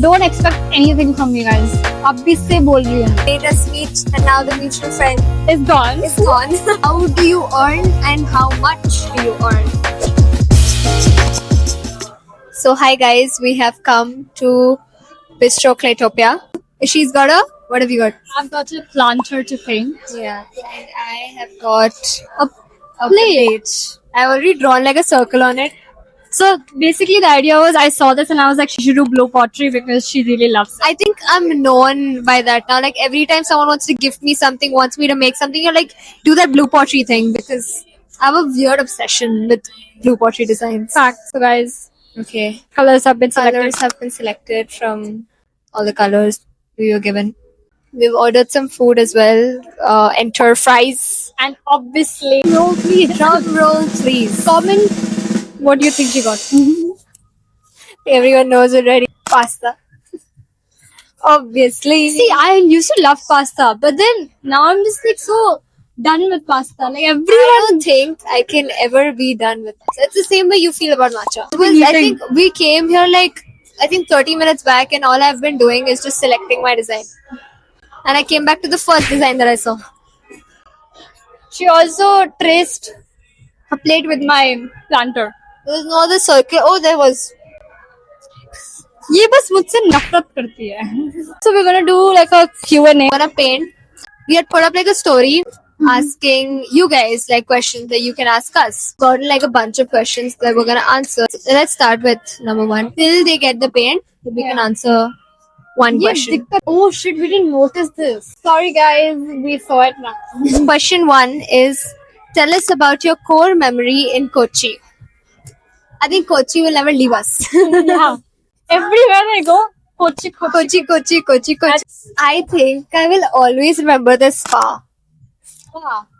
Don't expect anything from me guys. अभी से बोल रही हूँ. Made us meet and now the mutual friend It's gone. is gone. How do you earn and how much do you earn? So hi guys, we have come to Bistro Claytopia. She's got a, what have you got? I've got a planter to paint. Yeah, and I have got A a plate. plate. I've already drawn like a circle on it. So basically the idea was I saw this and I was like she should do blue pottery because she really loves it. I think I'm known by that now. Like every time someone wants to gift me something, wants me to make something, you're like, do that blue pottery thing because I have a weird obsession with blue pottery designs. Fact. So guys, Okay. colors have been selected. Colors have been selected from all the colors we were given. We've ordered some food as well. Enter fries. And obviously, no please. Drum roll, please. Comment what do you think you got? Everyone knows already. Pasta. Obviously. See, I used to love pasta, but then now I'm just like so done with pasta. Like I everyone. don't think I can ever be done with this. It's the same way you feel about matcha. What do you I think? think we came here like, I think 30 minutes back and all I've been doing is just selecting my design. And I came back to the first design that I saw. She also traced a plate with my planter. There was no other circle. Oh, there was. ये बस मुझसे नफरत करती है. So we're gonna do like a Q&A. Wanna paint? We had put up like a story asking you guys like questions that you can ask us. Got like a bunch of questions that we're gonna answer. Let's start with number one. Till they get the paint, we can answer one ये question. दिक्कत. Oh shit, we didn't notice this. Sorry guys, we saw it now. Question one is, tell us about your core memory in Kochi. I think Kochi will never leave us. Yeah. Everywhere I go, Kochi. Kochi. I think I will always remember the spa.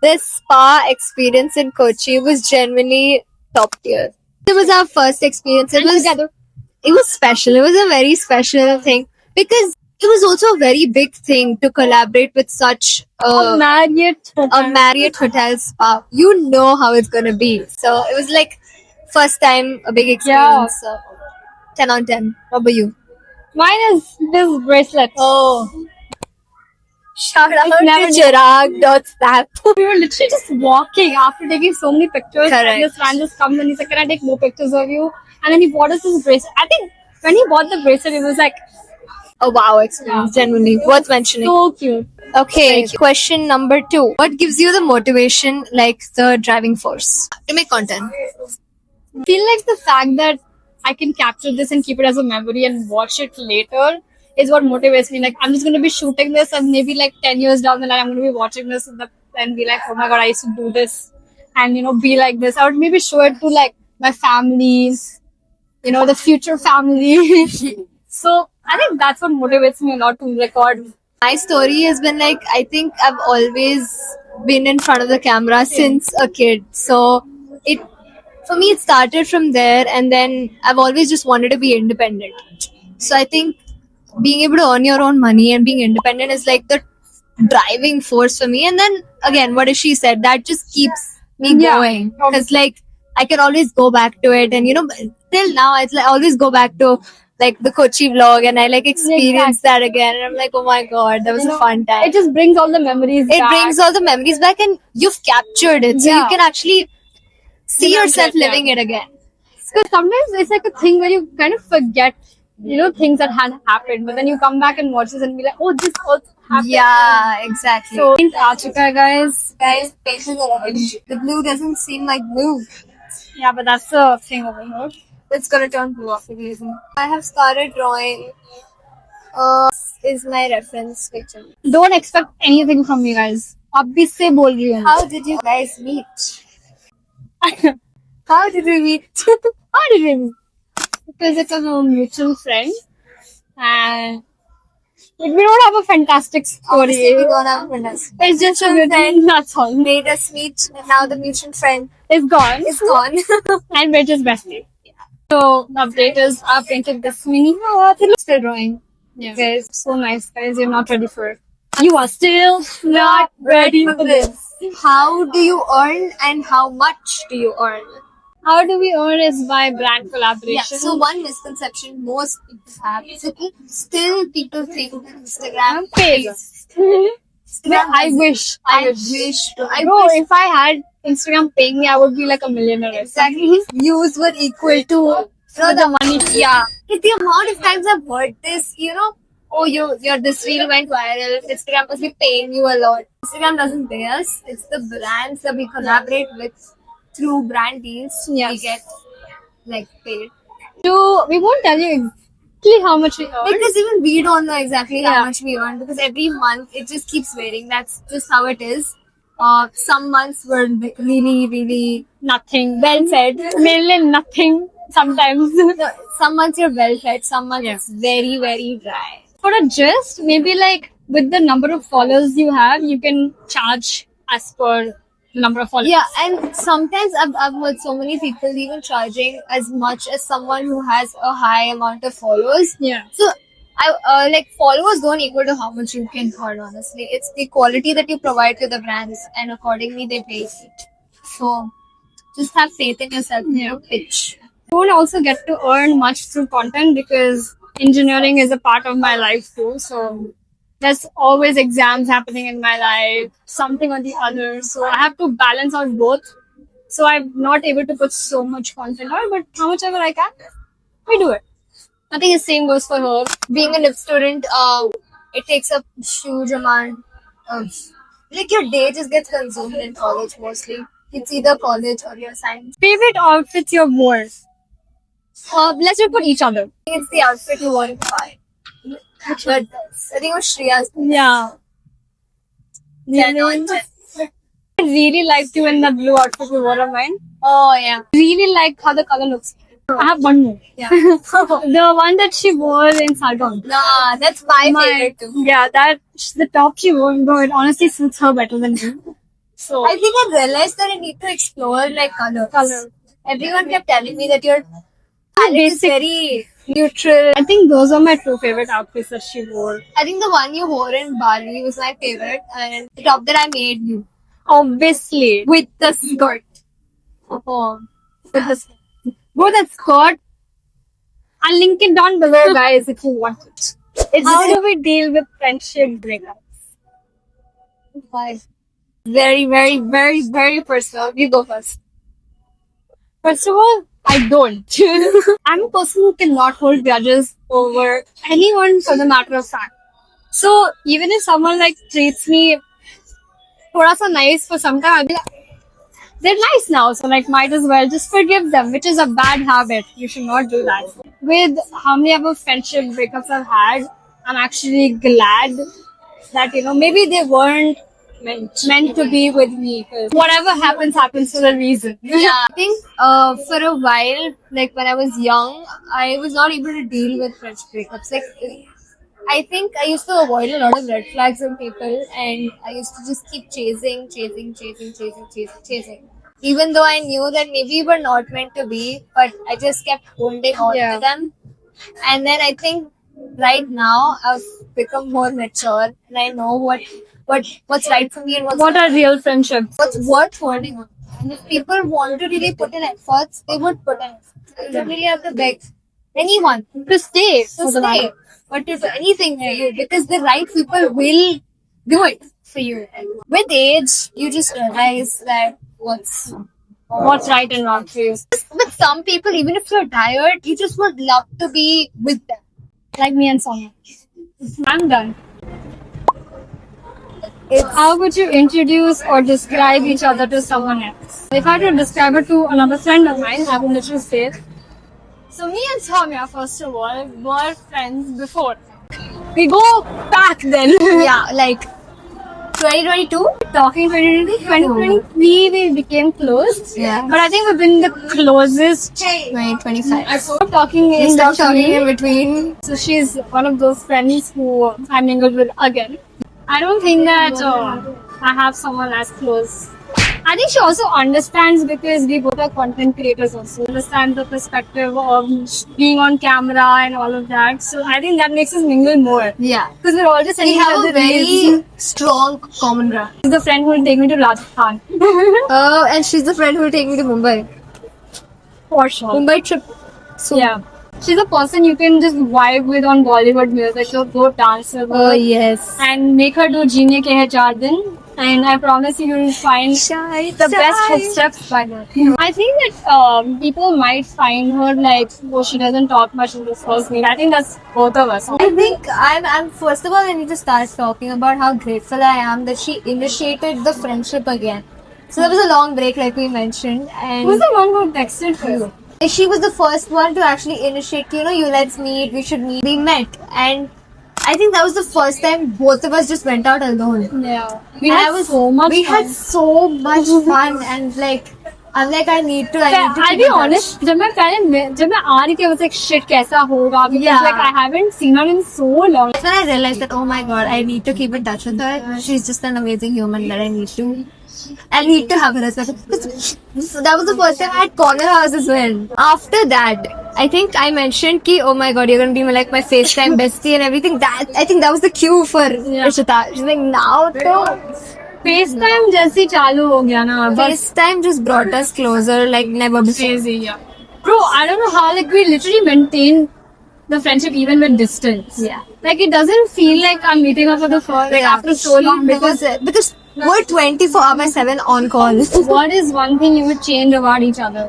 The spa experience in Kochi was genuinely top tier. It was our first experience. It was special. It was a very special thing because it was also a very big thing to collaborate with such A Marriott. a Marriott hotel spa. You know how it's gonna be. So it was like first time a big experience. So 10 on 10. What about you? Mine is this bracelet. Oh. Shout out never to Chirag.snap. We were literally just walking after taking so many pictures. Correct. And this man just comes and he's like, "Can I take more pictures of you?" And then he bought us this bracelet. I think when he bought the bracelet, it was like A wow experience, genuinely. Worth mentioning. so cute. Okay, question number 2. What gives you the motivation, like the driving force to make content? I feel like the fact that I can capture this and keep it as a memory and watch it later is what motivates me. Like, I'm just going to be shooting this and maybe like 10 years down the line, I'm going to be watching this and be like, oh my god, I used to do this and, be like this. I would maybe show it to like my family, the future family. So I think that's what motivates me a lot to record. My story has been like, I think I've always been in front of the camera since a kid. So for me, it started from there, and then I've always just wanted to be independent. So I think being able to earn your own money and being independent is like the driving force for me. And then again, what she said, that just keeps me Yeah. going. Because like I can always go back to it, and till now I always go back to like the Kochi vlog, and I like experience that again, and I'm like, oh my god, that was a fun time. It just brings all the memories It back. brings all the memories back, and you've captured it, so you Yeah. can actually see Remember yourself it, yeah. living it again. Because sometimes it's like a thing where you kind of forget, things that had happened, but then you come back and watch this and be like, oh, this also happened. Yeah, exactly. So, guys. Guys, patience. The blue doesn't seem like blue. Yeah, but that's the thing over here. It's gonna turn blue after reason. I have started drawing. Is my reference picture. Don't expect anything from me, guys. अभी से बोल रही हूँ. How did you guys meet? How did we meet? How did we meet? Because it was a mutual friend, and we don't have a fantastic story. Obviously, we don't have friends. It's just a Mutual friend That's all. made us meet, and now the mutual friend It's gone. is gone. And we're just besties. So the update is I painted this mini heart. It looks still drawing. Yeah. Guys, so nice, guys. You're not ready for it. You are still not ready for this. How do you earn and how much do you earn? how do we earn is by brand Yeah. collaboration. So one misconception most people have is that still people think that Instagram pays. Instagram I wish. I wish. I Bro, wish if I had Instagram paying me, I would be like a millionaire. exactly views were equal to The money. yeah. The amount of times I've heard this, oh your this reel went viral. Instagram must be paying you a lot. Instagram doesn't pay us. It's the brands that we collaborate with through brand deals. Yes. We get like paid. We won't tell you exactly how much we earn. Because even we don't know exactly Yeah. how much we earn because every month it just keeps varying. That's just how it is. Some months were like really, really Nothing. well fed. Mainly nothing sometimes. No, some months you're well fed, some months it's very, very dry. For a gist, maybe like with the number of followers you have, you can charge as per the number of followers. Yeah, and sometimes I've heard so many people even charging as much as someone who has a high amount of followers. Yeah. So, I like followers don't equal to how much you can earn. Honestly, it's the quality that you provide to the brands, and accordingly they pay it. So, just have faith in yourself. Pitch. I don't also get to earn much through content because engineering is a part of my life too. So there's always exams happening in my life, something or the other. So I have to balance out both. So I'm not able to put so much content out, but how much ever I can, we do it. I think the same goes for her. Being a lip student, it takes a huge amount of like your day just gets consumed in college mostly. It's either college or your science. Favorite outfits you have worn? Let's do it for each other. It's the outfit you want to buy. But I think it was Shreya's. Yeah. I really liked you in the blue outfit you wore of mine. Oh yeah. Really like how the color looks. I have one more. Yeah. The one that she wore in Sargon. Nah, that's my favorite too. Yeah, the top she wore, bro, it honestly suits her better than me. So I think I realized that I need to explore like colors. Everyone kept telling me that your palette is basic. very neutral. I think those are my two favorite outfits that she wore. I think the one you wore in Bali was my favorite, and the top that I made you Obviously. with the skirt. Oh, with the bro, that skirt. I'll link it down below, guys, if you want it. How do we deal with friendship breakups? Very, very, very, very personal. You go first. First of all, I don't. I'm a person who cannot hold grudges over anyone for the matter of fact. So even if someone like treats me thoda sa nice for some time, I'll be like, they're nice now, so like might as well just forgive them, which is a bad habit. You should not do that. With how many ever friendship breakups I've had, I'm actually glad that maybe they weren't meant to be with me. 'Cause whatever happens for a reason. Yeah, I think for a while, like when I was young, I was not able to deal with friendship breakups. Like, I think I used to avoid a lot of red flags in people, and I used to just keep chasing. Even though I knew that maybe we were not meant to be, but I just kept holding on Yeah. to them. And then I think right now I've become more mature, and I know what's right for me and What are real friendships? what's worth holding on. And if people want to really put in efforts, they would put in efforts. You don't really have to beg anyone To stay. to stay or to do anything for you because the right people will do it for you. With age, you just realize that What's right and wrong for you. with some people, even if you're tired, you just would love to be with them. Like me and Sonia. I'm done. How would you introduce or describe each other to someone else? If I had to describe it to another friend of mine, I would literally say, so me and Soumya, first of all, were friends before. We go back then. Yeah, like 2022. Talking 2023, we became close. Yeah. But I think we've been the closest. 2025. I stopped talking We in stopped talking between. in between. So she's one of those friends who I mingled with again. I don't think that I have someone as close. I think she also understands because we both are content creators also. Understand the perspective of being on camera and all of that. So I think that makes us mingle more. Yeah. Because we're all just We sending each have other a very reels. strong common ground. She's the friend who will take me to Rajasthan. And she's the friend who will take me to Mumbai. For sure. Mumbai trip. So, Yeah. She's a person you can just vibe with on Bollywood music. She'll go dance with her Oh yes. and make her do Jeene Ke Hai 4 Din. And I promise you will find the best footsteps by her. I think that people might find her like, oh, she doesn't talk much in this first meet. I think that's both of us. I think I'm first of all I need to start talking about how grateful I am that she initiated the friendship again. So there was a long break like we mentioned, and Who's the one who texted her? she was the first one to actually initiate, you let's meet, we should meet. We met, and I think that was the first time both of us just went out alone. Yeah. We had so much fun, and like I'm like I need to I'll keep be in touch. honest, जब मैं आ रही थी I was like shit कैसा होगा because Yeah. like I haven't seen her in so long. That's when I realized that oh my god, I need to keep in touch with her. She's just an amazing human that I need to have her as well. So that was the first time I had corner house as well. After that, I think I mentioned ki oh my god, you're gonna be like my FaceTime bestie and everything. That I think that was the cue for Ishita. She's like now to FaceTime जैसी चालू हो गया ना बस FaceTime just brought us closer like never before. crazy. Yeah. Bro, I don't know how like we literally maintain the friendship even with distance. Yeah. Like it doesn't feel like I'm meeting her for the first like after so long because we're 24/7 on call. what is one thing you would change about each other?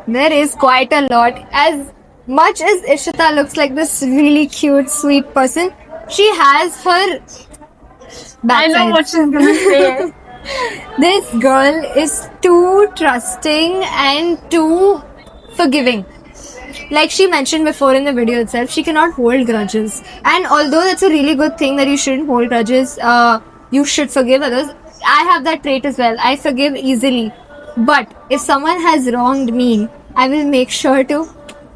There is quite a lot. As much as Ishita looks like this really cute, sweet person, she has her bad I know side. what she's gonna say. This girl is too trusting and too forgiving. Like she mentioned before in the video itself, she cannot hold grudges. And although that's a really good thing that you shouldn't hold grudges, you should forgive others. I have that trait as well. I forgive easily. But if someone has wronged me, I will make sure to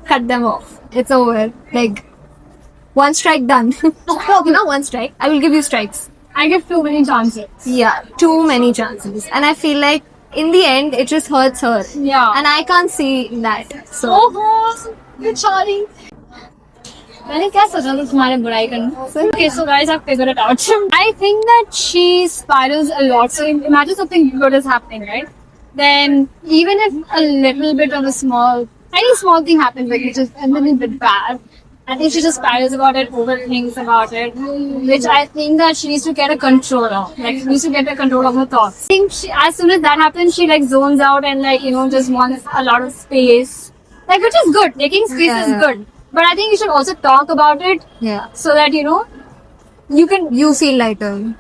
cut them off. It's over. Like, one strike done. No, not one strike. I will give you strikes. I give too many chances. Yeah, too many chances. And I feel like in the end, it just hurts her. Yeah. And I can't see that. So, Oh, बेचारी मैंने क्या सोचा था तुम्हारे बुराई करने Okay, so guys, I've figured it out. I think that she spirals a lot. So imagine something good is happening, right? Then even if a little bit of any small thing happens, like it just ends a little bit bad, I think she just spirals about it, overthinks about it, which I think that she needs to get a control of. Like she needs to get a control of her thoughts. I think as soon as that happens, she like zones out and like just wants a lot of space. Like which is good. Taking space is good. But I think you should also talk about it yeah. so that You feel lighter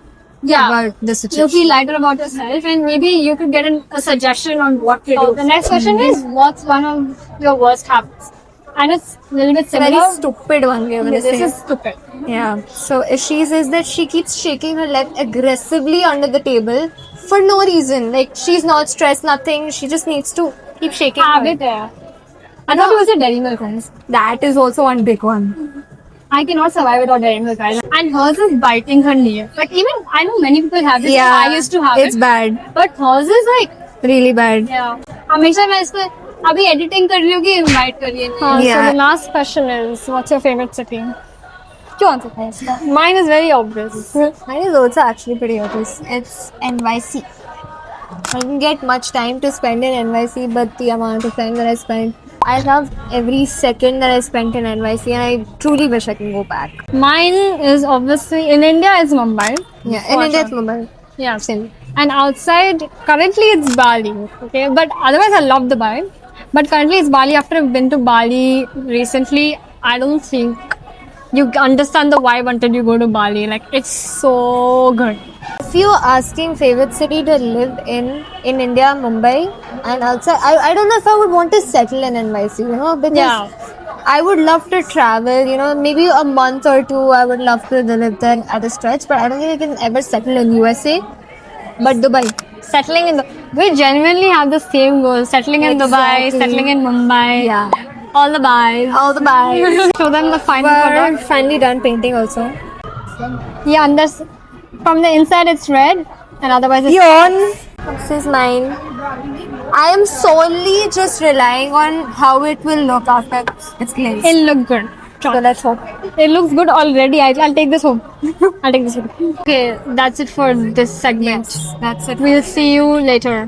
about the you situation. feel lighter about yourself and maybe you could get a suggestion on what to do. The next question is what's one of your worst habits? And it's a little bit similar. Very stupid one, we are going to This say. is stupid. Yeah. So if she says that she keeps shaking her leg aggressively under the table for no reason. Like she's not stressed, nothing. She just needs to keep shaking her. Habit hai. I thought it was a Dairy Milk, guys. That is also one big one. I cannot survive without Dairy Milk, guys. And hers is biting her nail. Like even I know many people have this. Yeah. I used to have It's it. bad. But hers is like Really bad. yeah. हमेशा मैं इसको अभी editing कर रही हूँ कि invite कर रही है. Yeah. So the last question is, what's your favorite city? क्यों आंसर है इसका? Mine is very obvious. Mine is also actually pretty obvious. It's NYC. I didn't get much time to spend in NYC, but the amount of time that I spent, I love every second that I spent in NYC, and I truly wish I can go back. Mine is obviously in India is Mumbai. Yeah, in For India, sure. it's Mumbai. Yeah. Same. And outside, currently it's Bali. Okay, but otherwise I love Dubai. But currently it's Bali. After I've been to Bali recently, I don't think you understand the vibe until you go to Bali. Like it's so good. If you're asking favorite city to live in India, Mumbai, and outside, I don't know if I would want to settle in NYC, because Yeah. I would love to travel, maybe a month or two, I would love to live there at a stretch, but I don't think I can ever settle in USA. But Dubai. Settling in we genuinely have the same goal. Settling in Dubai, Exactly. settling in Mumbai. Yeah. All the buys. All the buys. Show them the final We're product. finally done painting also. Yeah, and this, from the inside it's red, and otherwise it's Yon. This is mine. I am solely just relying on how it will look after it's glazed. it'll look good. So let's hope. It looks good already. I'll take this home. I'll take this home. Okay, that's it for this segment. That's it. We'll see you later.